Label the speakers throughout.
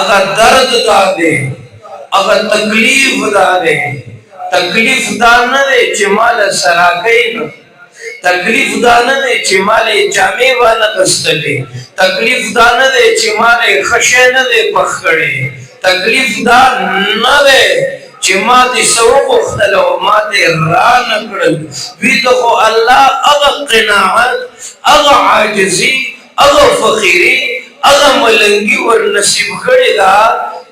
Speaker 1: اگا درد دا دے اگا تکلیف دا دے تکلیف دا نہ دے چی مالا سراکئی نا تکلیف دا نہ دے چی مالے جامع والا گستلے تکلیف دا نہ دے چی مالے خشے نہ دے پخڑے تکلیف دا نہ دے چی ما دی سوق اختلو ما دی ران اکڑل ویدخو اللہ اغا قناعت اغا عاجزی اغا فقیری اغا ملنگی ورنصیب کردی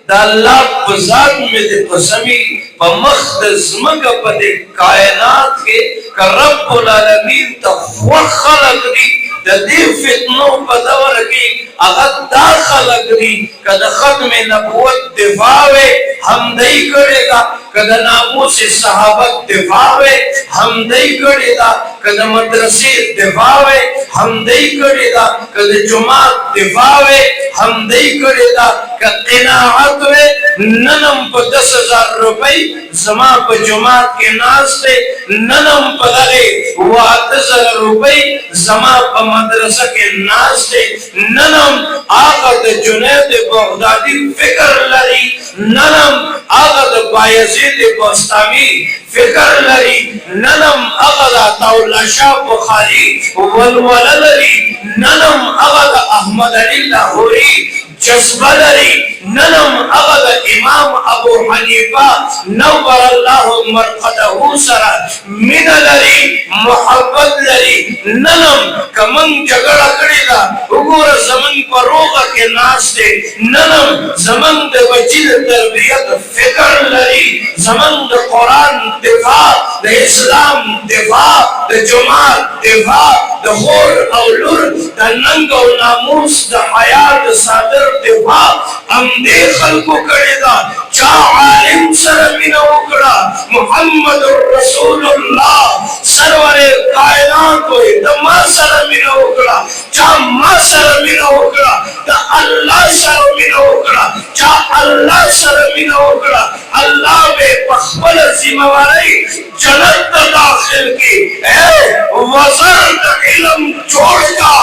Speaker 1: دا اللہ پزاد میں دے قسمی پا مخدز مگا پا دے کائنات کے کہ رب العالمین تا خوخ خلق دی دا دے فتنوں پا دور کی اگر دا خلق دی کہ دا ختم نبوت دفاوے ہم دئی کرے گا کہ دا ناموس صحابت دفاوے ہم دئی کرے گا کہ دا مدرسی دفاوے ہم دئی کرے گا کہ دا جماعت دفاوے ہم دئی کرے گا کہ قناعت میں ننم پا 10,000 روپئی زمان پا جماعت کے ناس تے ننم پا دغے 8,000 روپئی زمان پا مدرسہ کے ناس تے ننم آقا دا جنید بغدادی فکر لری ننم آقا دا بایزید بستامی فکر لری ننم آقا دا طاولہ شاہ بخاری ولولہ لری ننم آقا دا احمد علی لاہوری جذبہ لری ننم اغد امام ابو حنیفہ نور اللہ مرقدہ سرا من لری محبت لری ننم کمن جگڑا کری دا اگر زمن پر روغا کے ناس دے ننم زمن دے وجید تربیت فکر لری زمن دے قرآن دفاع دے اسلام دفاع دے جماعت دفاع دے خور اولور دے ننگ و ناموس دے حیات صادر دفاع ہم دے خلقو کرے دا چاہ عالم سرمین اکڑا محمد رسول اللہ سرور کائنات ہوئے دا ما سرمین اکڑا چاہ ما سرمین اکڑا دا اللہ سرمین اکڑا چاہ اللہ سرمین اکڑا اللہ بے پخبل زمواری جنت داخل کی اے وزر دا علم چھوڑ کا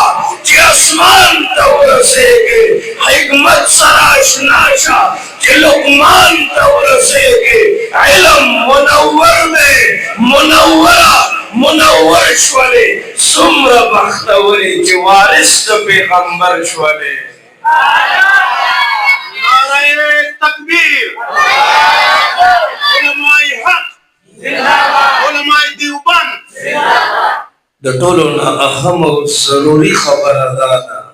Speaker 1: چی اسمان تورسے گے حکمت سراش ناشا کہ لقمان تورسے گے علم منور میں منور شوالے سمر بختوری جوارس پیغمبر شوالے نعرہ تکبیر علماء حق علماء دیوبند دا طولنا اہم و ضروری خبر دادا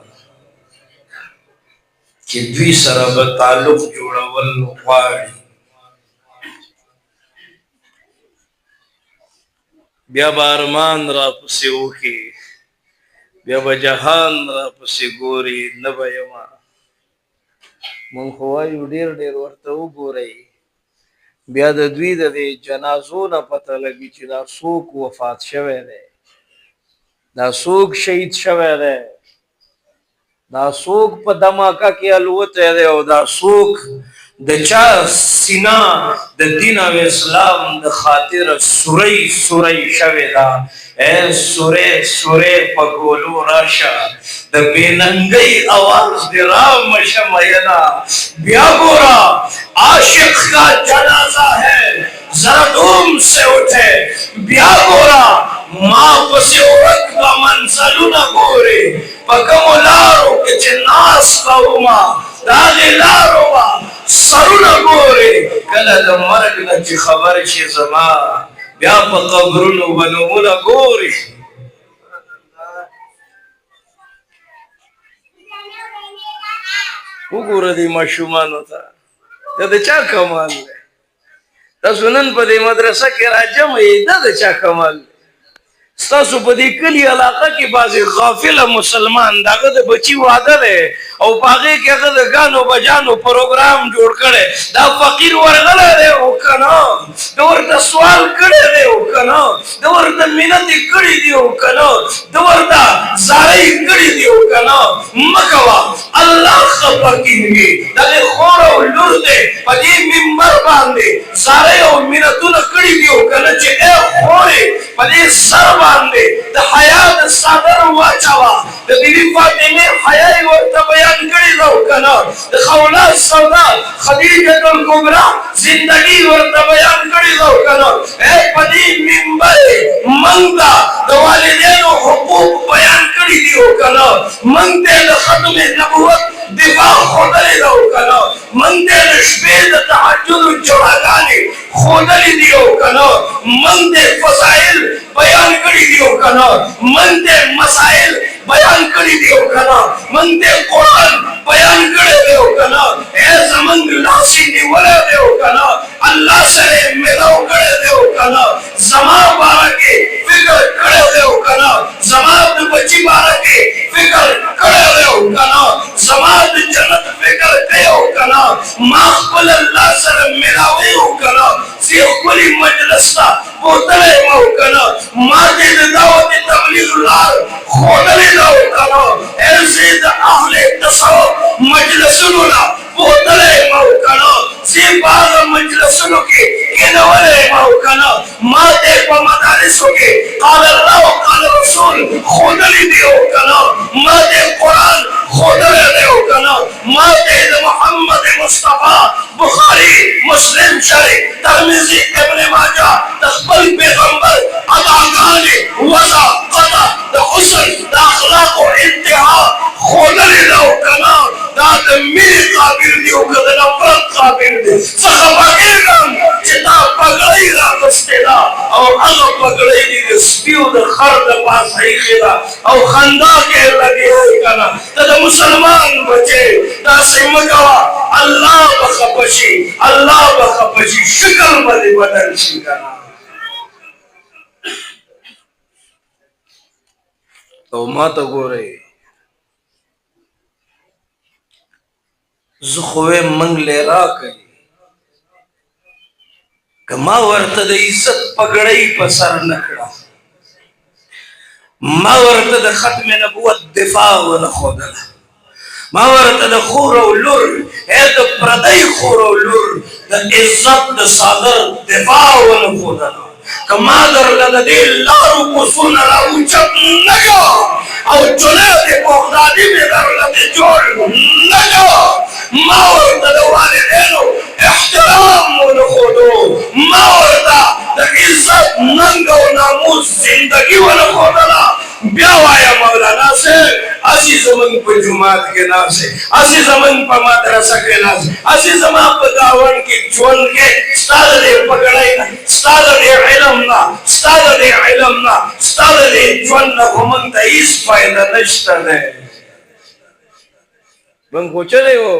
Speaker 1: کہ دوی سره به تعلق جوړول غواړي بیا به ارمان را پسې وکړي بیا به جهان را پسې ګوري نه به یمه مونږ خو وایو ډېر ډېر ورته وګورئ بیا د دوی د دې جنازو نه پته لګي چې دا څوک وفات شوی دی دا څوک شهید شوی دی دا سوک پا دماکا کی الوتے دے او دا سوک دا چا سینا دا دین و اسلام دا خاطر سوری سوری شوی دا اے سوری سوری پا گولو راشا دا بیننگی آواز دی رام شمعینا بیا گورا عاشق کا جنازہ ہے ذرا دوم سے اٹھے بیا گورا ماں پسی عورت کا منزلو نہ گورے پکم لارو کچھ ناس قوما داغی لارو با سرو نہ گورے کلا دا مرگ نچی خبر چی زمان بیا پا قبرونو بنمو نہ گورے او گورا دی مشومانو تا دا چا کمال لے تا سنن پا دی مدرسہ کی راجم ہے دا چا کمال لے ستاسو پا دی کلی علاقہ کی بازی غافل مسلمان دا غد بچی وعدہ دے او پاگے کے غد گانو بجانو پروگرام جوڑ کرے دا فقیر ورغلے دے او کنا دور دا سوال کرے دے او کنا دور دا منتی کری دی او کنا دور دا زائی کری دی او کنا مکوا اللہ خبر کی دا دے خورو लुर दे पदी मिंबर बांधे सारे ओ मिनतुन कड़ी दियो कने चे ए होए पदी सर बांधे द हयात सादर वाचावा द बीबी फातिमा हयाई व बयान कड़ी लो कना द खौला सौदा खदीजतुल कुबरा जिंदगी व बयान कड़ी लो कना ए पदी मिंबर मंगता द वालिदैन हुकूक बयान कड़ी दियो कना मंगते द खत्म नबुवत दिफा खोदले दो कनो मंदे नशबेद तहज्जुद चढ़ागाने खोदले दियो कनो मंदे फसाइल बयान करी दियो कनो मंदे मसाइल बयान करी दियो कनो मंदे कुरान बयान करे दियो कनो ए जमन लासी निवले दियो कनो अल्लाह से मिलो करे दियो कनो जमा बारके फिक्र करे दियो कनो जमात बच्ची बारके फिक्र करे दियो कनो जमात जन्नत फिक्र कयो कनो माखबल अल्लाह से मिलावे हो कनो सी खुली मजलिस ता बोतले हो कनो माते दावत तबलीग लाल खोदले दो कनो ऐसे द अहले तसव्वुफ मजलिसुना बोतले हो कनो सी बाग मजलिसुन के केनवले हो कनो माते को मदारिसो के काल अल्लाह काल रसूल खोदले दियो कनो माते कुरान खोदले दियो कनो माते मोहम्मद मुस्तफा बुखारी मुस्लिम शरीफ तिरमिजी इब्न माजा तखबल पैगंबर अदागाने वजा कदा द हुस्न द अखलाक व इंतहा खोदले दो कनो दात मेरे काबिल दियो कदा नफरत काबिल दे सखबगेगम चिता पगड़ी रास्तेला और अग पगड़ी दी स्पियो द खर द पास है खिला और खंदा के लगे हो कना तद मुसलमान बचे दा से मगवा अल्लाह बखपशी शक्ल बदे बदल शी कना तो मत गोरे जुखवे मंगले रा करी कमा वर्त द इज्जत पगड़ई पसर नखड़ा मा वर्त द खत्म नबुवत दिफा व नखोदला मा वर्त द खूर व लुर ए द प्रदई खूर व लुर द इज्जत द सादर दिफा व नखोदला कमा दर लद दे लारू को सुनरा उचक नगो और चले दे बगदादी में दर लद जोड़ नगो मा वर्त द वालिदैन एहतराम व नखोदो मा वर्त द इज्जत नंगो नामूस जिंदगी व नखोदला ब्यावाया मौलाना से असी जमन पर जुमात के नाम से असी जमन पर मदरसा के नाम से असी जमा पर गावन की जोन के स्टार दे पकड़ाई ना स्टार दे इल्म ना स्टार दे जोन ना घुमन ता इस फायदा नष्ट है बंग को चले हो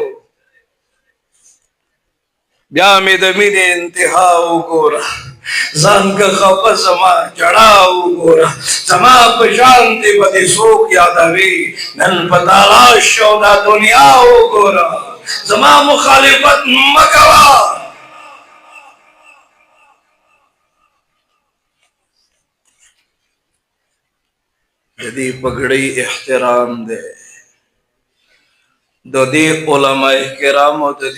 Speaker 1: ब्या में दमीने इंतहा गोरा जान का खपा समा चढ़ाओ गोरा समा पर शांति बदे सोख याद आवे नन पताला शौदा दुनिया हो गोरा समा मुखालिफत मकवा यदि पगड़ी एहतराम दे दे उलमाए किराम दे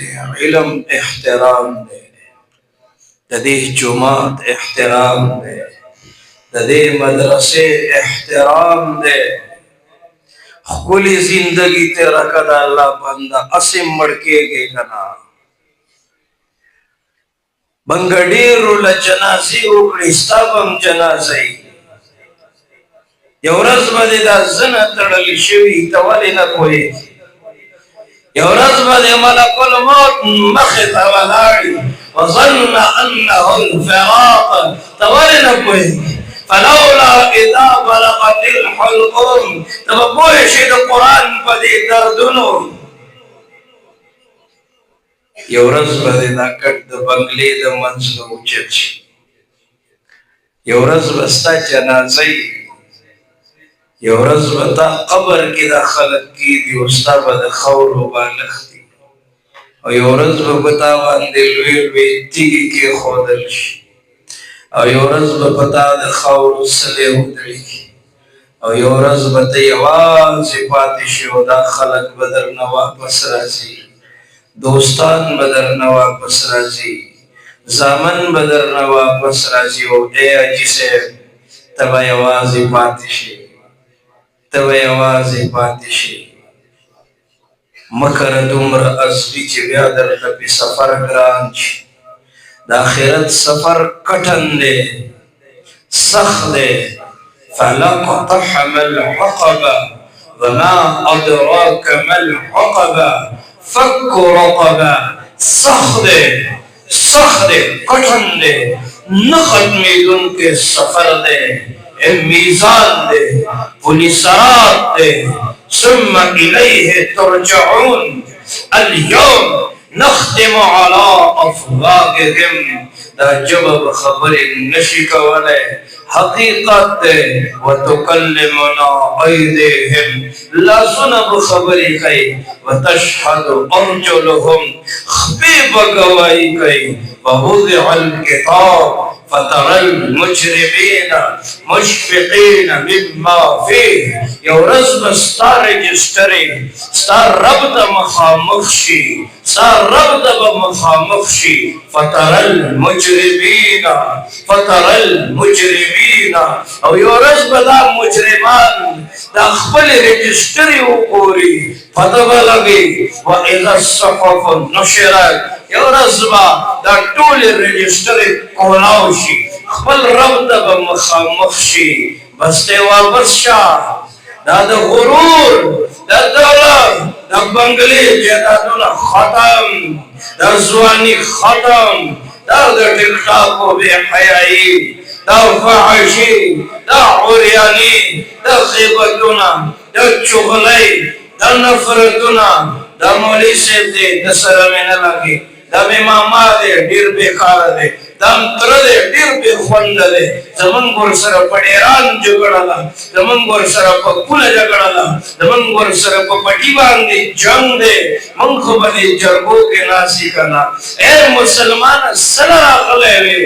Speaker 1: इल्म एहतराम दे दे जुमात एहतराम दे मदरसे एहतराम दे खुली जिंदगी तेरा कदा अल्लाह बंदा असिम मड़के गे कना बंगडीरु लजनासी उकड़ी स्ताबम जनासी यवरज बदे दा जना तड़ली शिवी तवाले न कोई यवरज बदे मलकुल मौत मखता वलाड़ी वज़न्न अन्नहु الفراق तवाले न कोई फलौला इदा बलगतिल हुल्कुम तब कोई शिद कुरान पदे दर्दनो यवरज बदे दा कट बंगले द मंजलो उचच यवरज बस्ता जनाज़ई यवरज बता कब्र की दखलत की दी उस्ता बद खौर बालखती और यवरज बता वांदे लुए तिगी के खोदल और यवरज बता द खौर सले उदरी और यवरज बता आवाज पातिश उदा खलक बदर न वापस राजी दोस्तान बदर न वापस राजी, जामन बदर न वापस राजी हो। ए अजी से तब आवाज पातिशी, तब आवाज पातिशी मकर दुम्र असबी च ब्यादर तपी सफर ग्रांच दाखिरत सफर कठन दे सख दे। फलक़तहम अल-अक़बा वमा अदराक मल अक़बा फक्कु रक़बा। सख दे कठन दे न खत्मी उनके सफर दे। ए मीज़ान दे पुलिसरात दे सुम्मा इलैहि तुरजऊन। अल-यौम नख्तिमु अला अफ़वाहिहिम। दा जवाब खबर नशी कवले हकीकत व तुकल्लिमुना ऐदिहिम। लाज़ुनब खबरी कई व तशहदु अर्जुलुहुम। खबी बगवाई कई व वुज़िअल किताब फतरल मुजरिमीना मुशफिकीना मिम्मा फीह। यौरज़ बस्तार रजिस्टरी स्टार रब्द मखामुखशी स्टार रब्द मखामुखशी फतरल मुजरिमीना और यौरज़ बदा मुजरिमान दा खपल रजिस्टरी उकोरी फतवा लगी व इज़ा सफ़फ़ नुशिरत। यौरज़ दा टूल रजिस्टरी कोलाउशी खपल रब्द मखामुखशी बस्ते वापस शाह दाद गुरूर दा दौलत दा बंगले जदादुल खत्म दा ज़वानी खत्म दा टिकटॉक को बेहयाई दा फाहिशी दा उरियानी दा ग़ीबतुना दा चुगली दा नफ़रतुना दा मौली से दे दसरा में न लगी दा इमामा दे डीर बेकार दे दम तरदे डीर बेखुंद दे जमन गोर सर पड़ेरान झगड़ला जमन गोर सर पकुल झगड़ला जमन गोर सर पटी बांधी जंग दे मंख बने जरगो के नासी कना। ए मुसलमान सलरा खलेवे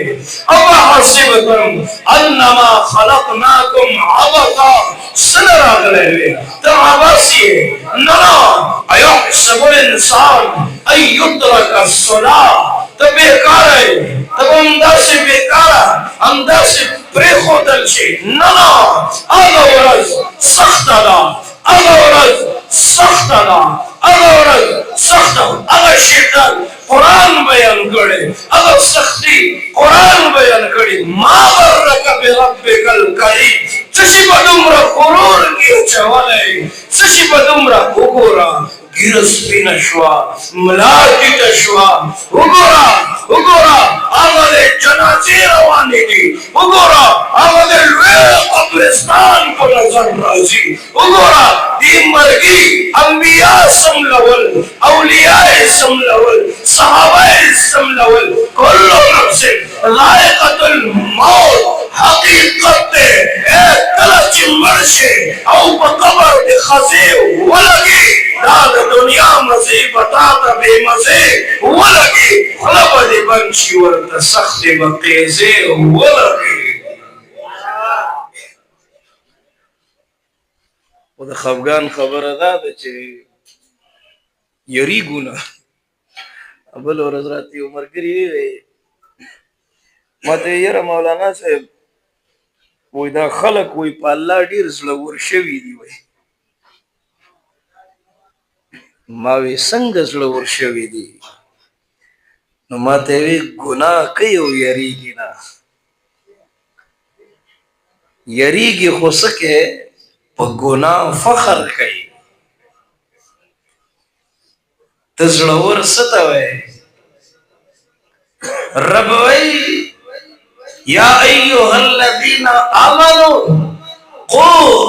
Speaker 1: अब हसिबतुम अन्नमा खलकनाकुम अबका सलरा खलेवे तो आवासी नला अयहसबुल इंसान अय युद्रक अस्सलाह। तो बेकार है तब अंदर से बेकार अंदर से प्रेखोदल से नला अगौरज सख्तला अगौरज सख्तला अगौरज सख्त। अगर शैतान कुरान बयान करे अगर सख्ती कुरान बयान करे माबरक बिरब्बिकल करीम सशी बदुमरा कुरूर की चवले सशी बदुमरा उगोरा गिरस्ती नशवा मलाकी तशवा उगोरा उगोरा आमदे जनाजे रवानी की उगोरा आमदे कब्रिस्तान को नजर राजी उगोरा दी मरगी अंबिया समलवल औलियाए समलवल सहाबाए समलवल कुल्लु नफ्सिन ज़ाइक़तुल मौत। हकीकत ए तलच मर्शे औ बकबर दे खज़े वलगी दाद दुनिया मज़े बतात बेमज़े वलगी खलब दे बंशी वर्त सख्त बकेज़े वलगी। वो खफगान खबर अदा चे यरी गुना अबल और हज़राती उमर करी मते यार मौलाना साहब वो इधर खलक कोई पाल्ला डीर ज़लवर शवी दी वही मावे संग ज़लवर शवी दी न मते वे गुनाह कई हो यरीगी ना यरीगी हो सके पर गुनाह फखर कई तज़लवर सतावे रबवई या अय्युहल्लज़ीना आमनू क़ू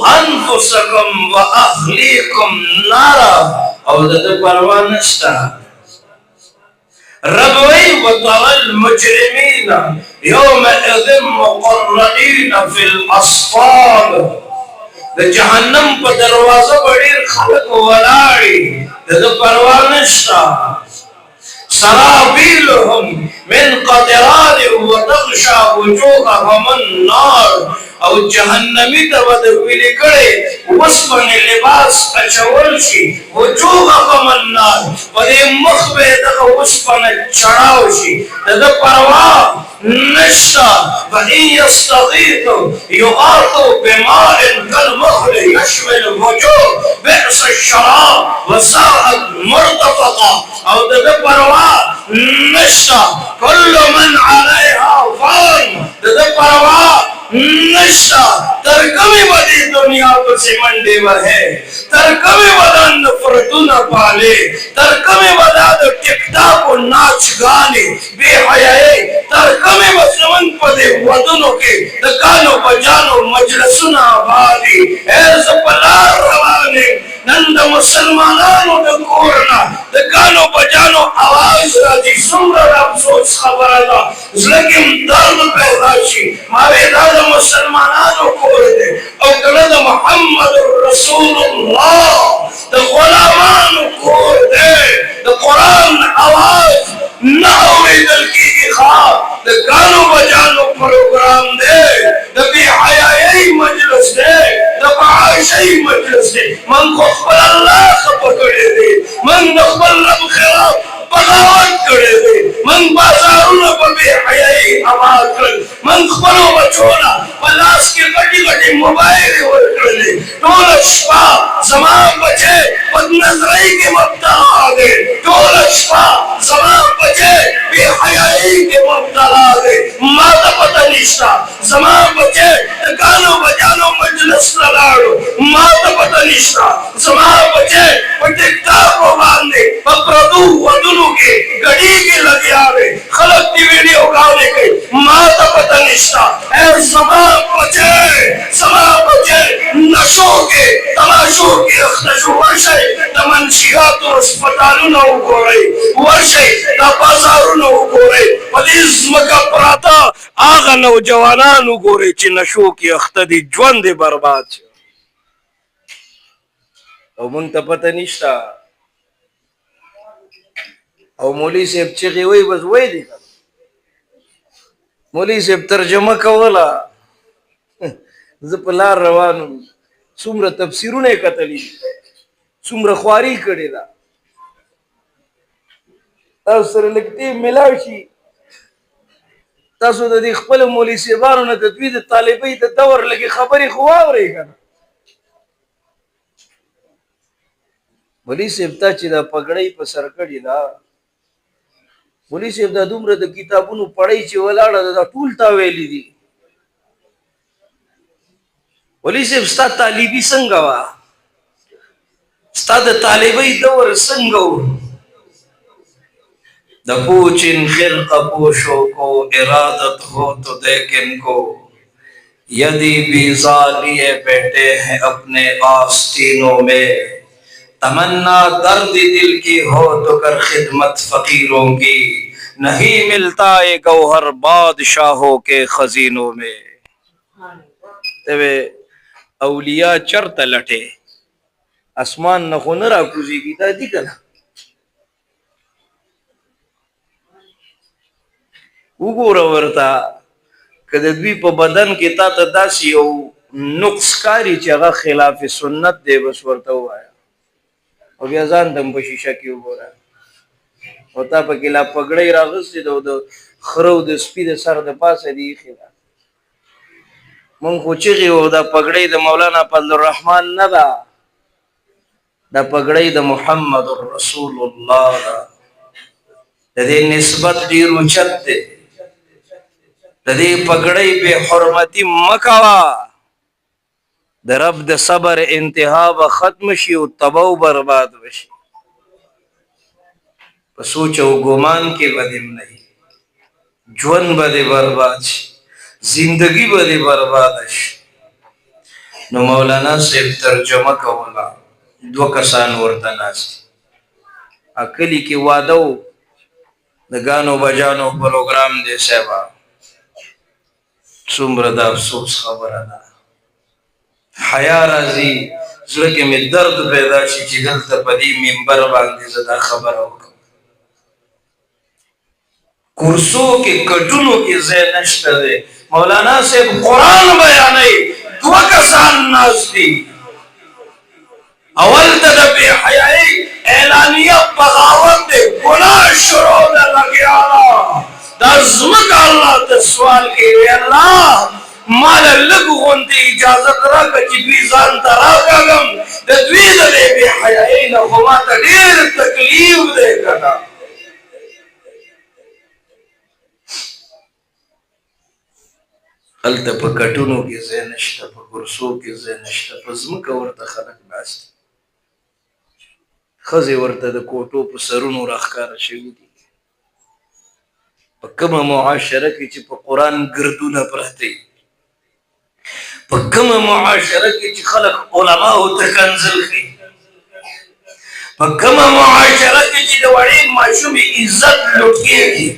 Speaker 1: अनफुसकुम व अहलीकुम नारा। और दे परवाह नस्ता रबवई व तरल मुजरिमीना यौमइज़िन मुक़र्रनीना फिल अस्फ़ाद। द जहन्नम पर दरवाज़ा बड़ी खलक वलाड़ी दे परवाह नस्ता سرابيلهم من قطران وتغشى وجوههم النار او جهنمی ته به د ویلې کړی وسپنې لباس اچول شي وجوههم النار په دې مخ به دغه وسپنه چړاو شي د ده پروا نشته فإن يستغيثوا يغاثوا بماء كالمهل يشوي الوجوه بئس الشراب وساءت مرتفقا او د ده پروا نشته كل من عليها فان د ده پروا نشتا تر کمی بدی دنیا پسی منڈی وہے تر کمی بدا نفرتون پالے تر کمی بدا دو ٹک ٹاک و ناچ گانے بے حیائی تر کمی بسمن پدے ودنوں کے دکانوں بجانوں مجلسنا آبادی ایز پلار روانے نند مسلمانانو د کورنا دکانو بجانو آواز راځي څومره افسوس خبره ده زړه کې درد پیدا شي ما وې دا د مسلمانانو کور دی او کله د محمد رسول الله د غلامانو کور دی د قرآن آواز نه اورېدل کېږي ښه د ګانو بجانو پروګرام دی د بې حیایۍ مجلس دی د فحاشۍ مجلس دی من خو خپل الله خفه کړی دی من د خپل رب خلاف بغاوت کړی دی من بازارونه په بې حیایۍ آباد کړل من خپلو بچو له په لاس کې غټې غټې موبایلې ورکړلې ټوله شپه زما بچی بدنظرۍ کې مبتلا دی ټوله شپه زما بچی بې حیایۍ کې مبتلا دی ما ته پته نشته زما بچی د ګانو بجانو مجلس ته لاړو ما ته پته نشته زما بچی په ټیک ټاکو باندې په پردو ودونو کې ګډېږي لګیا دی خلک دې ویډیوګانې کوي ما ته پته نشته ای زما بچی نشو کې تماشو کې اخته شو ورشئ د منشیاتو هسپتالونه وګورئ ورشئ د بازارونه وګورئ په دې ځمکه پراته هغه نوجوانان وګورئ چې نشو کې اخته دي ژوند یې برباد شو او مونږ ته پته نشته او مولوي صاحب چغې وایي بس وایي دي مولوي صاحب ترجمه کوله زه په لار روان وم څومره تفسیرونه یې کتلي څومره خواري کړې ده تاسو سره لږ ټیم میلاو شي تاسو د دې خپلو مولوي صاحبانو نه د دوی د طالبۍ د دور لږې خبرې خو واورئ که نه مولوي صاحب تا چې دا پګړۍ په سر کړې ده مولوي صاحب دا دومره د کتابونو پړۍ چې ولاړه ده دا ټول تا ویلي دي مولوي صاحب ستا طالبي څنګه وه ستا د طالبۍ دور څنګه و د پوچن خرقه پوشوں کو ارادت ہو تو دیکھ ان کو یدی بیزا لیے بیٹھے ہیں اپنے آستینوں میں تمنا درد دل کی ہو تو کر خدمت فقیروں کی نہیں ملتا ہے گوہر بادشاہوں کے خزینوں میں اولیاء چرته لټې اسمان نه خو نه راکوزېږي دا دي که نه وګوره ورته که د دوی په بدن کې تا ته داسې یو نقص ښکاري چې هغه خلاف سنت دی بس ورته ووایه او بیا ځان ته هم په شیشه کې وګوره او تا پکې لا پګړۍ راغوستې ده او د خره او د سپي د سر د پاسه دې ایښې ده مونږ خو چغې وو دا پګړۍ د مولانا فضل الرحمن نه ده دا پګړۍ د محمد رسول الله ده د دې نسبت ډېر اوچت دی د دې پګړۍ بې حرمتي مه کوه د رب د صبر انتها به ختم شي او تبه او برباد بشي په سوچ او ګمان کې به دې نه ژوند به دې برباد شي زندگی به دې برباده شي نو مولانا صاحب ترجمه کوله دوه کسان ورته ناست کلي کې واده و د ګانو بجانو پروګرام دی صاحبه څومره د افسوس خبره ده حیا راځي زړه کې مې درد پیدا شي چې دلته په دې منبر باندې زه دا خبره وکړم کرسو کې کټونو کې ځای نشته دی. مولانا صاحب قرآن بیانوي، دوه کسان ناست دي، اول ته د بې حیایي اعلانیه بغاوت دی، ګناه شروع ده لګیا ده. دا ځمکه الله ته سوال کوي، الله ماله لږ غوندې اجازت راکړه چې دوی ځان ته راکاږم، د دوی د دې بې حیایۍ نه خو ماته ډېر تکلیف دی که نه. هلته په کټونو کې ځای نشته، په کرسو کې ځای نشته، په ځمکه ورته خلک ناست دي. ښځې ورته د کوټو په سرونو راښکاره شوي دي. په کومه معاشره کې چې په قرآن ګردونه پراته وي، په کومه معاشره کې چې خلک علماو ته کنځل کوي، په کومه معاشره کې چې د وړې ماشومې عزت لوټ کېږي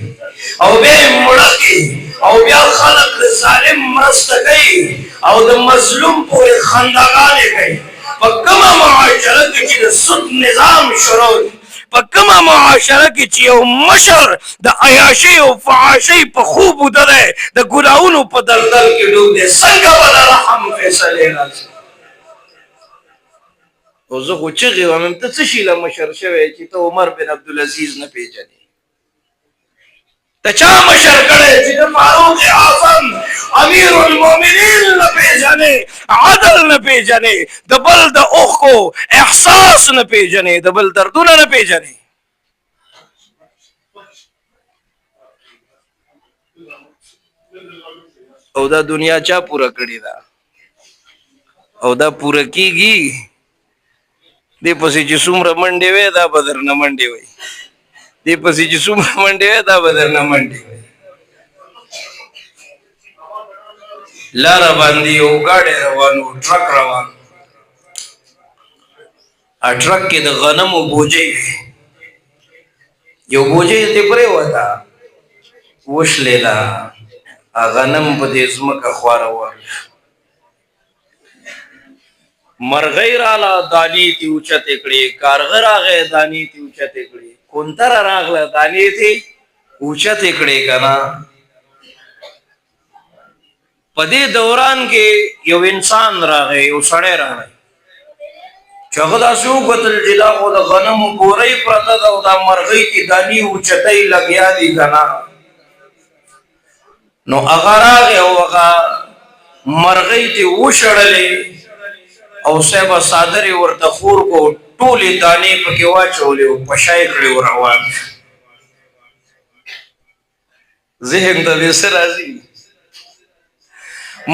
Speaker 1: او بیا یې مړه کړي او بیا خلک د ظالم مرسته کوي او د مظلوم پورې خنداګانې کوي، په کومه معاشره کې چې د سود نظام شروع دی، په کومه معاشره کې چې یو مشر د عیاشۍ او فحاشۍ په خوب وده دی، د ګناهونو په دلدل کې ډوب دی، څنګه به د رحم فیصلې راځي؟ او زه خو چغې وایم، ته څه شي له مشر شوی چې ته عمر بن عبدالعزیز نه پېژنې؟ ته چا مشر کړی چې د فاروق اعظم امیر المؤمنین نه پېژنې، عدل نه پېژنې، د بل د اوښکو احساس نه پېژنې، د بل دردونه نه پېژنې؟ او دا دنیا چا پوره کړې ده؟ او دا پوره کېږي؟ دې پسې چې څومره منډې وې دا به درنه منډې وي، دې پسې چې څومره منډې وې دا به درنه منډې وي. لاره باندې یو ګاډی روان و، ټرک روان، ټرک کې د غنمو بوجۍ وې، یو بوجۍ ترې پرېوته، وشلېده، غنم په دې ځمکه خواره وار شو. مرغۍ راله، دانې ترې اوچتې کړې، کارغه راغی، دانې ترې اوچتې کړې، کونتره راغله، دانې ترې اوچتې کړې که نه. په دې دوران کې یو انسان راغی، یو سړی راغی چې هغه داسې وکتل چې دا خو د غنمو بورۍ پرته ده او دا مرغۍ کې دانې اوچتۍ لګیا دي که نه. نو هغه راغی او هغه مرغۍ ترې وشړلې او صاحبه څادر یې ورته خور کو، ټولې دانې پکې واچولې او په شا یې کړې او روان شو. ذهن ته دې څه راځي؟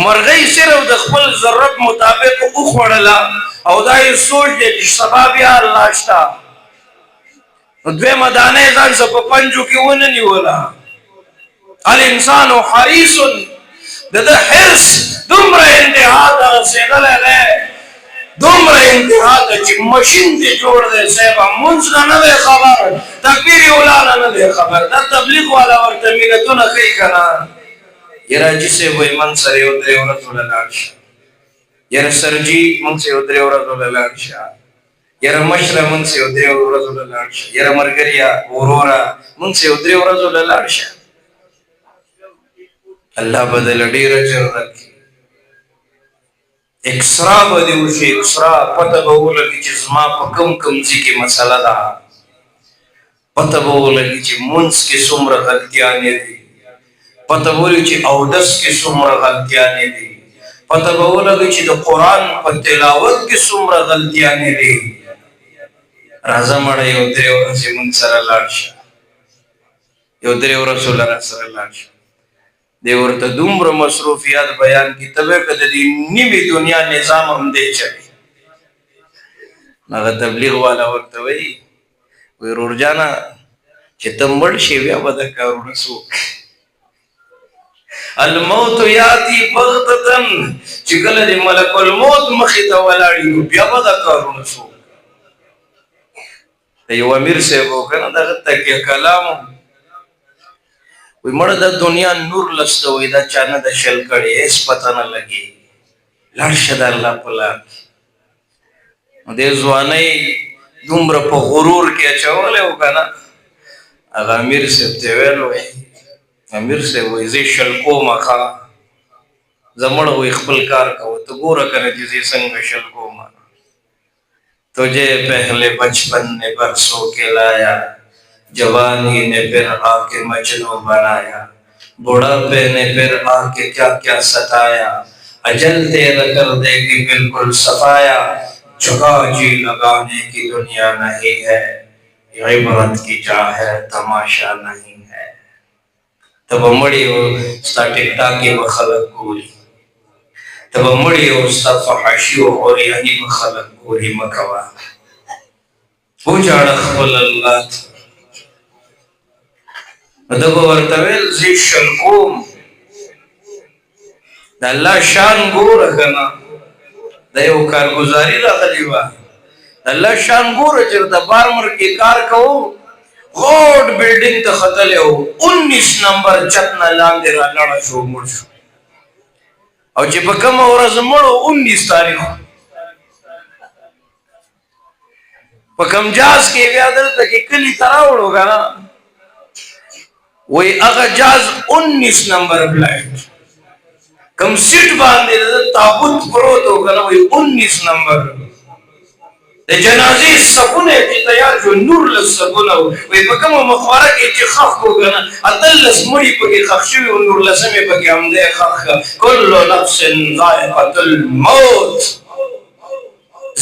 Speaker 1: مرغۍ صرف د خپل ضرورت مطابق وخوړله او دا یې سوچ دی چې سبا بیا الله شته. نو دویمه دانه یې ځان څه په پنجو کې ونه نیوله. الانسان حریص، د ده حرص دومره انتها ته رسېدلی دی، دومره انتها ته چې مشین دې جوړ دی صاحبه، مونځ نه نه دی خبر، تکبیر اولا نه نه دی خبر. دا تبلیغ والا ورته مینتونه کوي که نه؟ یاره حاجي صاحب وایي من سره یو 3 ورځو له لاړ شه، یاره سرجي موږ سره یو 3 ورځو له لاړ شه، یاره مشره موږ سره یو 3 ورځو له لاړ شه، یاره ملګريه وروره موږ سره یو 3 ورځو له لاړ شه. الله به دله ډېر اجر درکړي. اکسرا به دې وشي، اکسرا پته به ولګي چې زما په کوم ځای کې مسله ده، پته به ولګي چې مونځ کې څومره غلطیانې دي، پته به ولګي چې اودس کې څومره غلطیانې دي، پته به ولګي چې د قرآن په تلاوت کې څومره غلطیانې دي. راځه مړه یو 3 ورځې مونږ سره لاړ شه، یو 3 ورځو له را سره لاړ شه. دی ورته دومره مصروفیات بیان کړي، ته به که د دې نیمې دنیا نظام هم دی چوي. هغه تبلیغ والا ورته وایي ورور جانه چې ته مړ شې بیا به دا کارونه څوک؟ الموت یاتی بغتتن، چې کله د ملک الموت مخې ته ولاړ نو بیا به دا کارونه څوک؟ د یو امیر صاحب و که نه دغه تکیه کلام وی مړه د دنیا نور لسته وی دا چا نه ده شل کړې، هېڅ پته نه لګي، لاړ شه د الله په لار کې. نو دې ځوانۍ دومره په غرور کې اچولی و که نه، هغه امیر صاحب ته ویل وی امیر صاحب وایي زه شل کومه ښه زه مړ وایي خپل کار کوه ته ګوره که نه چې زه څنګه شل کومه تجھے پہلے بچپن نے برسوں کے لایا جوانی نے پھر آ کے مجنوں بنایا بڑھاپے نے پھر آ کے کیا کیا ستایا اجل تیرا کر دے گی بالکل صفایا جگہ جی لگانے کی دنیا نہیں ہے عبرت کی جا ہے تماشا نہیں ہے تب مڑی ہو ستا ٹک ٹاکی بخلق گوری تب مڑی ہو ستا فحاشی و اوریانی بخلق گوری مکوا پوچھاڑ خبل اللہ دبا ورطویل زی شلقوم دا اللہ شان گورا کنا دا یو کارگزاری را خلیوا دا اللہ شان گورا چر دا بارمر کی کار کهو غوٹ بیلڈنگ تا خطلے ہو 19 نمبر چتنا لاندے را لڑا شو مر شو او چی پا کم ورز مڑو 19 تاریخ پا کم جاز کے بیادر تا کہ کلی تراؤڑو گا نا وہی اگا جاز 19 نمبر بلائٹ کم سیٹ باندے تابوت پروت ہوگا نا وہی 19 نمبر جنازی سکونے کی تیار جو نور لس سکونا ہو وہی پکم مخوارا کی چی خخ ہوگا نا اتل لس مڑی پکی خخشوی و نور لسمی پکی عمدے خخ کلو نفس ذائقت الموت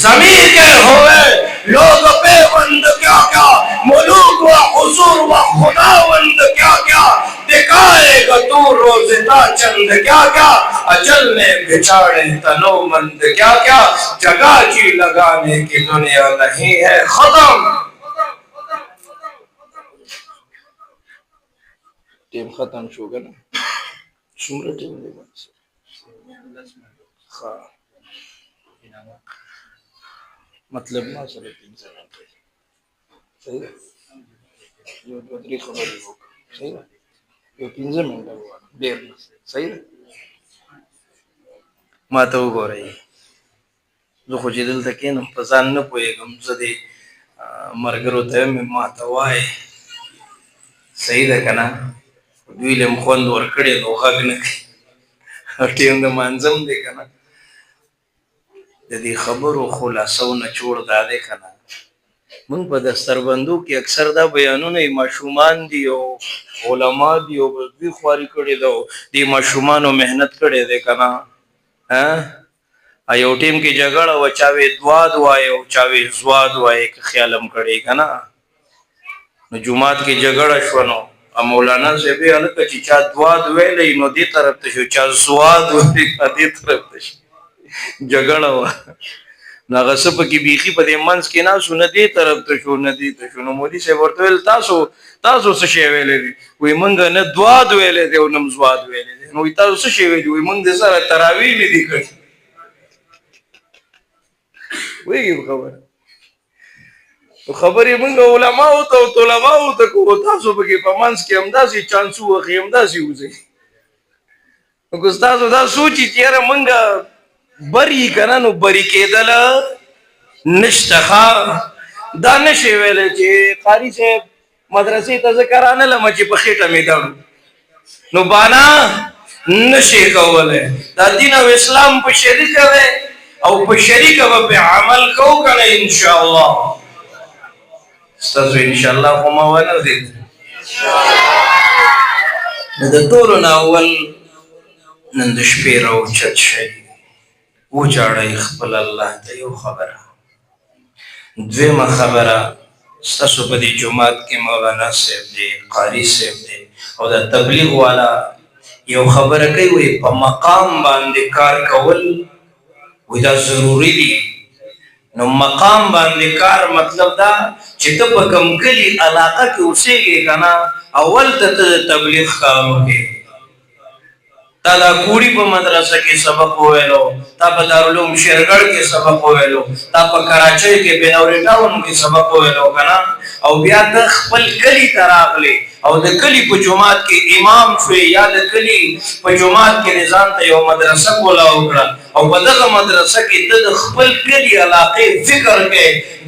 Speaker 1: زمین کے ہوئے لوگ پیوند کیا کیا ملوک و حضور و خداوند کیا کیا دکھائے گا تو روزتا چند کیا کیا اجل نے بچاڑے تنو مند کیا کیا جگہ جی لگانے کی دنیا نہیں ہے ختم ٹیم ختم شو گا نا سمرہ ٹیم دے گا خواہ مطلب نہ چلے 3 سال صحیح ہے جو دوسری خبر ہو صحیح ہے یہ 15 منٹ ہوا دیر صحیح ہے ما ته وګورئ زه خو چې دلته کښېنم په ځان نه پوهېږم زه دې ملګرو ته مې ما ته وایې صحیح ده که نه دوی له م خوند ورکړی نو غږ نه کوي ټیم د مانځم دی که نه د دې خبرو خلاصو نچوړ دا دی که نه مونږ په دستربندو کې اکثر دا بیانونه ماشومان دي او علما دي او بس دوی خواري کړې ده او دې ماشومانو محنت کړی دی که نه یو ټیم کې جګړه وه چا وې دواد وایه او چا وې زواد وایه که خیال هم کړی که نه نو جومات کې جګړه شوه نو مولانا صاحب یې هلکه چې چا دواد ویلی نو دې طرف ته شو چا زواد ویلی دې طرف ته شو جګړه وه نو هغه څه پکې بیخي په دې منځ کې ناست نه دې طرف ته شو نه دې ته شو نو مولي صاحب ورته ویل تاسو څه شی ویلی دی وایي موږ نه دواد ویلی دی او نه زواد ویلی دی نو وایي تاسو څه شی ویلي وایي موږ د سره تراویح نه دي کړي وایي خبره خبرې موږ علماو ته او طلباو ته کوو تاسو پکې په منځ کې همداسې چانس ووښي همداسې وځئ نو که ستاسو دا سوچي چې یاره موږ بری که نه نو بری کېدله نشته ښه دا نشي ویلی چې قاري صاحب مدرسې ته زه کرانه لمه چې په خېټه مې دړو نو بانا نشي کولی دا دین او اسلام په شریکه دی او په شریکه به پې عمل کوو که نه انشاءالله ستاسو انشاءالله خو ما ونه دید نو د ټولو نه اول نن د شپې راوچت شئ وجاړئ خپل الله ته یو خبره دویمه خبره ستاسو په دې جومات کې مولانا صاحب دی قاري صاحب دی او د تبلیغ والا یو خبره کوي وایي په مقام باندې کار کول وایي دا ضروري دي نو مقام باندې کار مطلب دا چې ته په کوم کلي علاقه کې اوسېږې که نه اول ته ته د تبلیغ کار وکړې تا دا کوړي په مدرسه کې سبق وویلو تا په دارالعلوم شیرګړ کې سبق وویلو تا په کراچۍ کې بنوري ټاون کې سبق وویلو که نه او بیا ته خپل کلي ته راغلې او د کلي په جومات کې امام شوې یا د کلي په جومات کې ځان ته یو مدرسه کولا وکړه او په دغه مدرسه کې ته د خپل کلي علاقې فکر کې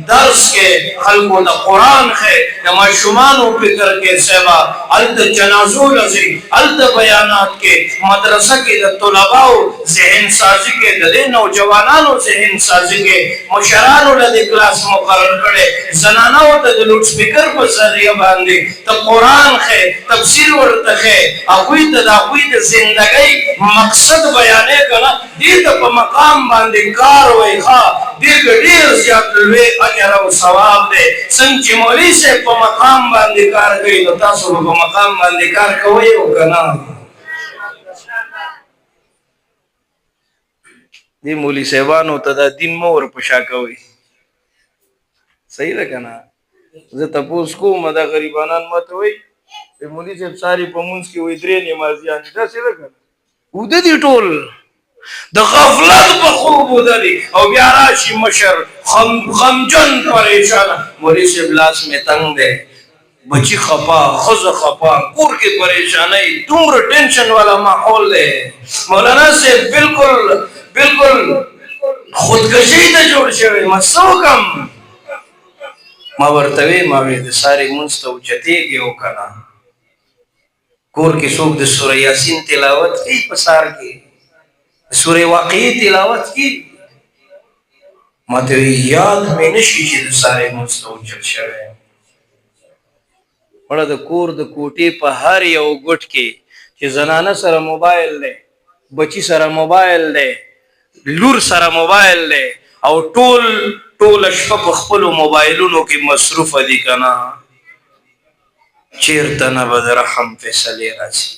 Speaker 1: درس کې خلکو د قرآن کې د ماشومانو فکر کې صاحبه هلته جنازو لځي هلته بیانات کې مدرسه کې د طلباو ذهن سازي کې د دې نوجوانانو ذهن سازي کې مشرانو له دې کلاس مقرر کړي زنانو ته د لوډ سپیکر په ذریعه باندې ته قرآن کې تفسیر ورته کې هغوی ته د هغوی د زندګۍ مقصد بیانې که نه دې ته په مقام باندې کار وایي ښه دې کې ډېر زیات لوی اجر او ثواب دی څنګه چې مولوي صاحب په مقام باندې کار کوي نو تاسو به په مقام باندې کار کوئ او که نه دې مولوي صاحبانو ته دا دین مه ورپشا کوئ صحیح ده که نه زه تپوس کوم دا غریبانان ماته وایي د مولوي صاحب ساري په مونځ کې وایي 3 نمازیان دي داسې ده که نه اوده دي ټول د غفلت په خوب ودري او بیا راشي مشر غمجن پریشان مولوي صاحب لاس مې تنګ دی بچی خفا ښځه خفا کور کې پریشانۍ دومره ټینشن والا ماحول دی مولانا صاحب بالکل خودکشي ته جوړ شوی ما څه وکړم ما ورته وی ما وی د ساري مونځ ته اوچتېږي او که نه کور کې څوک د سوره یاسین تلاوت کوي په سهار کې سوره واقعي تلاوت کی ما ته یاد مې نشي چې د ساري مونځ ته اوچت شوی مړه د کور د کوټې په هر یو ګوټ کې چې زنانه سره موبایل دی بچی سره موبایل دی لور سره موبایل دی او ټوله شپه په خپلو موبایلونو کې مصروفه دي که نه چېرته نه به د رحم فیصلې راځي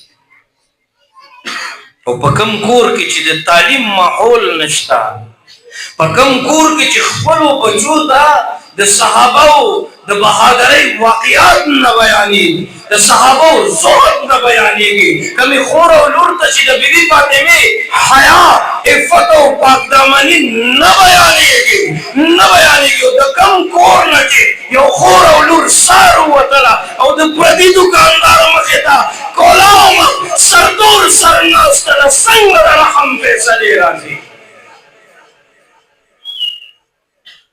Speaker 1: او په کم کور کې چې د تعلیم ماحول نشته په کم کور کې چې خپلو بچو ته د صحابو د بهادرۍ واقعات نه بیانېږي د صحابو زهد نه بیانېږي کمې خور او لور ته چې د بیبي فاطمې حیا عفت او پاکدامني نه بیانېږي او د کم کور نه چې یو خور او لور سار ووتله او د پردي دوکاندار مخې ته غلام سردور سر ناستله څنګه د رحم فیصلې راځي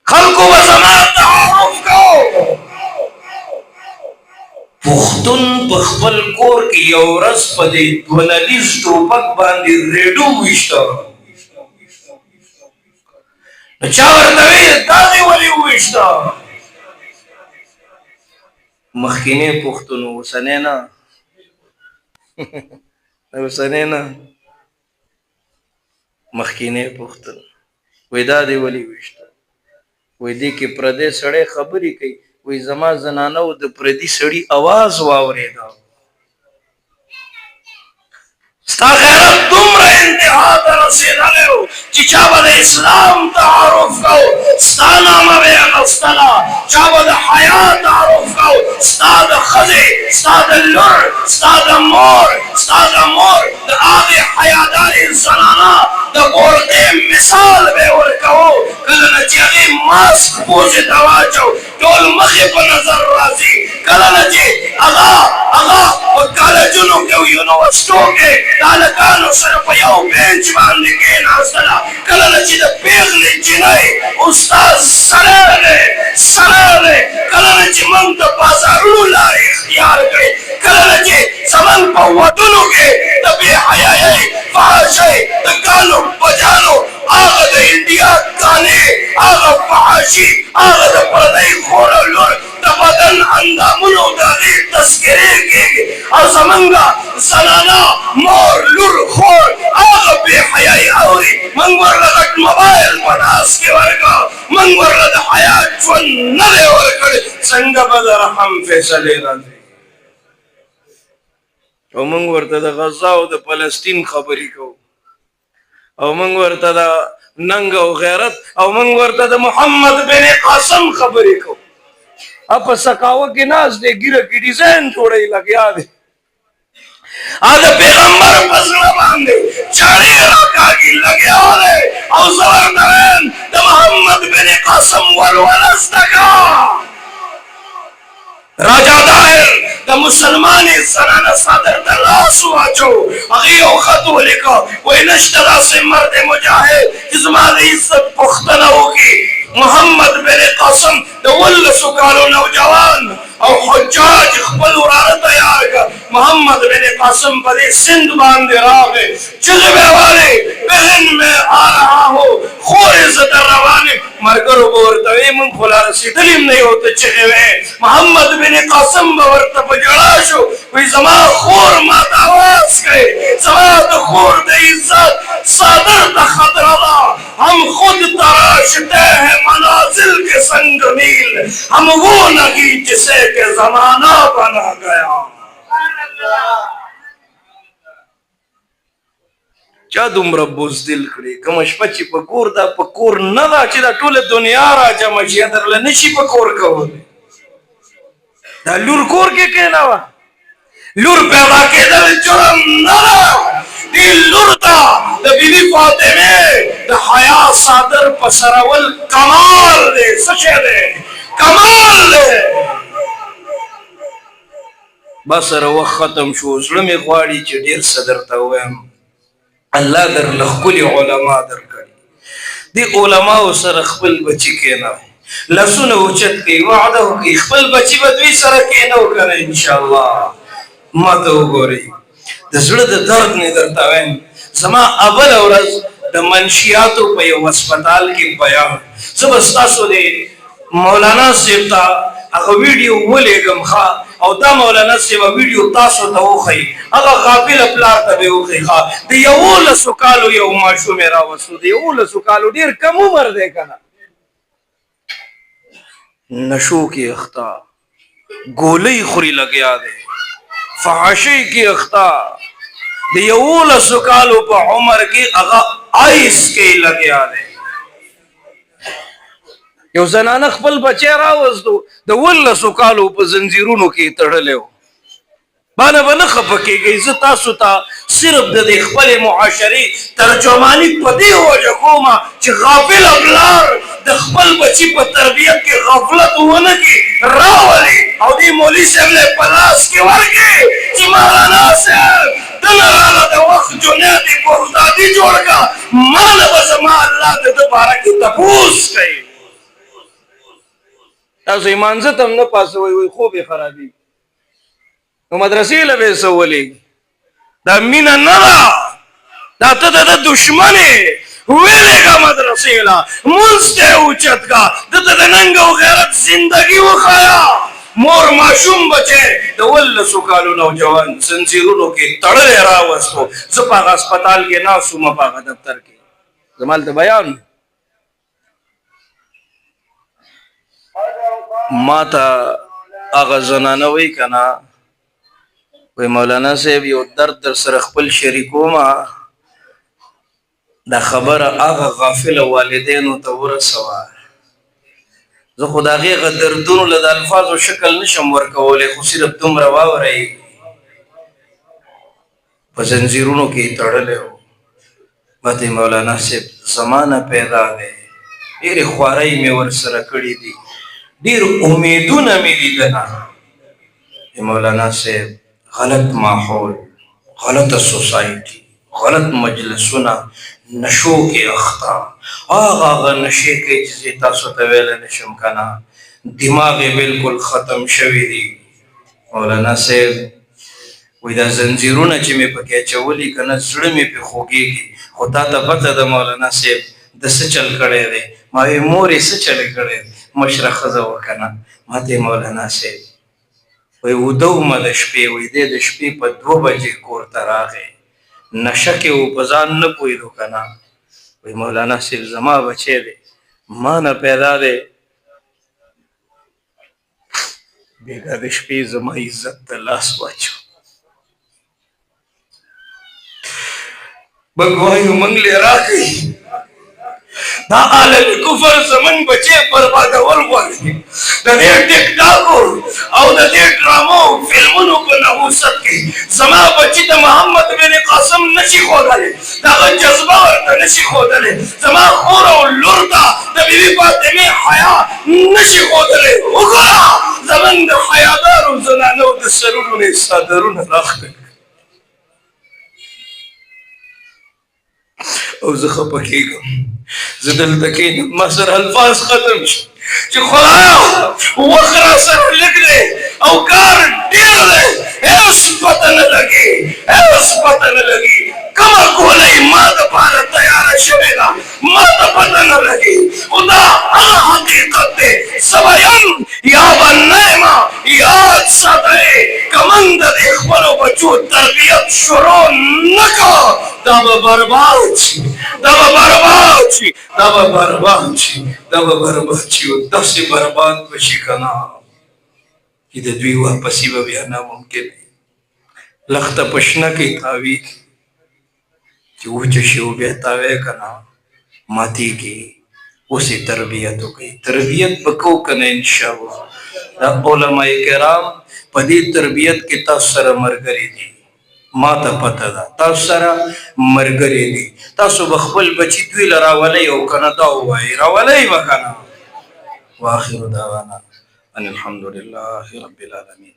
Speaker 1: خلقو به زما تعارف کو پښتون په خپل کور کې یو ورځ په دې دونلیز ټوپک باندې ریډو ویشته نو چا ورته ویل دا دې ولې وویشته مخکینی پښتون اوسنی نه اوسنی نه مخکینی پښتون وایي دا دې ولې ویشته وی دې کې پردی سړی خبرې کوي وی زما زنانو د پردي سړي اواز واورېده ستا غیرت دومره انتها ته رسېدلی و چې چا به د اسلام تعارف کو ستا نامه به یې اخیستله چا به د حیا تعارف کو ستا د ښځې ستا د لور ستا د مور د هغې حیادارې زنانه د ګورګې مثال به یې ورکوو کله نه چې هغې ماسک پوزې ته واچو ټول مخې په نظر راځي کله نه چې هغه په کالجونو کې او یونیورسټو کې د هلکانو سره په یو بینچ باندې کېناستله کله نه چې د پېغلې جینۍ استاد سره دی کله نه چې موږ د بازارونو لارې اختیار کړې کله نه چې زموږ په ودونو کې د بې حیایۍ فحاشۍ د ګانو بجانو هغه د انډیا ګانې هغه فحاشي هغه د پردۍ خور او لور د بدن اندامونو د هغې تذکرې کېږي او زمونږ زنانه مور لور خور هغه بې حیایي اوري موږ ورله غټ موبایل په لاس کې ورکړه موږ ورله د حیات ژوند نه دی ورکړی څنګه به د رحم فیصلې راځي او موږ ورته د غزا او د فلسطین خبرې کوو او موږ ورته د ننګ او غیرت او موږ ورته د محمد بن قاسم خبرې کوو په سکاوه کې ناست دی ګیره کې ډیزاین جوړوي لګیا دی د پیغمبر په زړه باندې چاړې راکاږي لګیا دی او زه ورته وایم د محمد بن قاسم ولوله زده کوه راجا دایر د مسلمانې زنانه صدر ته لاس واچو هغې یو خط ولیکه وایي نشته داسې مرد مجاهد چې زما د عزت پوښتنه وکړي محمد بن قاسم د 18 کالو نوجوان او حجاج خپل وراره تیار کړ محمد بن قاسم په دې سند باندې راغی چغې به والې بهن میں آ رہا ہو خورې زه در روان یم ملګرو به ورته وایي موږ خو لا رسېدلي هم نه یو ته چغې وایې محمد بن قاسم به ورته په ژړا شو وایي زما خور ما ته اواز کوي زما د خور د عزت صادر ته خطره ده हम खुद तराशते हैं मनाजिल के संग मील हम वो नहीं जिसे के जमाना बना गया چا دومره بزدل کړي کومه شپه چې په کور دا په کور نه ده چې دا ټوله دنیا را جمع شي درله نشي په کور کولی دا لور کور کې کېنوه لور پیدا کېدل جرم نه ده دې لور ته د بیبي فاطمې د حیا صادر په سرول کمال دی څه شی دی کمال دی بس سره وخت ختم شو زړه مې غواړي چې ډېر څه درته ووایم الله درله ښکلي علما درکړي دې علماو سره خپل بچي کېنوئ لاسونه اوچت کړئ وعده وکړئ خپل بچي به دوی سره کېنو که نه انشاءالله ما ته وګورئ د زړه د درد نه درته وایم زما اوله ورځ د منشیاتو په یو هسپتال کې بیان زه به ستاسو د مولانا صاحب ته هغه ویډیو ولېږم ښه او دا مولانا صاحب ویډیو تاسو ته وښیي هغه غافله پلار ته به یې وښیي ښه د 11 کالو یو ماشوم یې راوستو د 11 کالو ډېر کم عمر دی که نه نشو کې اخته ګولۍ خوري لګیا دی فحاشۍ کې اخته د 11 کالو په عمر کې هغه آیس کې لګیا دی یو زنانه خپل بچی راوستو د 11 کالو په زنځیرونو کې تړلی و باندې به نه خفه کېږئ زه تاسو ته صرف د دې خپلې معاشرې ترجماني په دې وجه کومه چې غافله پلار د خپل بچي په تربیت کې غفلت ونه کړي راولي او دې مولوي صاحب له په لاس کې ورکړي چې مولانا صاحب دنه راله د وخت جنیدي بغدادي جوړ کړه ما نه به زما الله د ده باره کې تپوس کوي تاسو لمانځه ته هم نه پاسوئ وایي خوب یې خرابېږي نو مدرسې له به یې څه ولېږي دا مینه نه ده دا ته د ده دشمن یې ویلېږه مدرسې له مونځ ته یې اوچت کړه ده ته د ننګ او غیرت زندګي وښیه مور ماشوم بچی د 11 کالو نوجوان زنځیرونو کې تړلی راوستو زه په هغه هسپتال کې ناست وم په هغه دفتر کې زما هلته بیان ما ته هغه زنانه وایي که نه وی مولانا صاحب یو درد در سره خپل شریکومه دا خبره هغه غافله والدینو ته ورسوه زه خو د هغې هغه دردونو له د الفاظو شکل نشم ورکولی خو صرف دومره واورئ په زنځیرونو کې یې تړلی و ماته مولانا صاحب زما نه پیدا دی ډېرې خوارۍ مې ورسره کړي دي ډېر امیدونه مې دي ده نه مولانا صاحب غلط ماحول غلط سوسائٹی غلط مجلسونه نشو کې اخته هغه نشې کوي چې تاسو ته ویلی نشم که نه دماغ یې بلکل ختم شوي دي مولانا صاحب وایي دا زنځیرونه چې مې پکې اچولي که نه زړه مې پرې خوږېږي خو تا ته پته ده مولانا صاحب د څه چل کړی دی ما وایي مور یې څه چل کړی دی مشره ښځه وه که نه ما ته مولانا صاحب وی وده ومه د شپې وی دی د شپې په 2 بجې کور ته راغی نشه کې و په ځان نه پوهېدو که نه وی مولانا صاحب زما بچی دی ما نه پیدا دی بېګا د شپې زما عزت ته لاس واچو موږ وایو موږ لې راکئ دا عالمي کفر زمونږ بچی بربادول غواړي د دې ټیک ټاکو او د دې ډرامو فلمونو په نحوست کې زما بچي د محمد بن قاسم نشي ښودلی د هغه جذبه ورته نشي ښودلی زما خور او لور ته د بیبي فاطمې حیا نشي ښودلی وګوره زمن د حیادارو زنانو د سرونو نه صادرونه راخلل او زه خپه کېږم. زه دلته کښېنم ما سره الفاظ ختم شي چې خدایا وخت را سره لږ دی او کار ډېر دی، هېڅ پته نه لګي، هېڅ پته نه لګي کومه ګولۍ ما دپاره تیاره شوې ده، ما ته پته نه لګي. خو دا هغه حقیقت دی زه به یم یا به نه یمه. یاد ساتئ که موږ د دې خپلو بچو تربیت شروع نه کړو دا به برباد شي، دا به برباد شي، دا به برباد شي، دا به برباد شي او داسې برباد به شي که نه چې د دوی واپسي به بیا ناممکن وي. لښته په شنه کې تاویږي چې وچه شي او بیا تاوی که نه ماتېږي. اوس یې تربیت وکړئ، تربیت به کوو که نه انشاءالله. دا علماء کرام په دې تربیت کې تاسو سره ملګري دي، ما ته پته ده تاسو سره ملګري دي. تاسو به خپل بچي دوی له راولئ او که نه دا ووایئ راولئ به که نه. واخر دعوانا ان الحمد لله رب العالمين.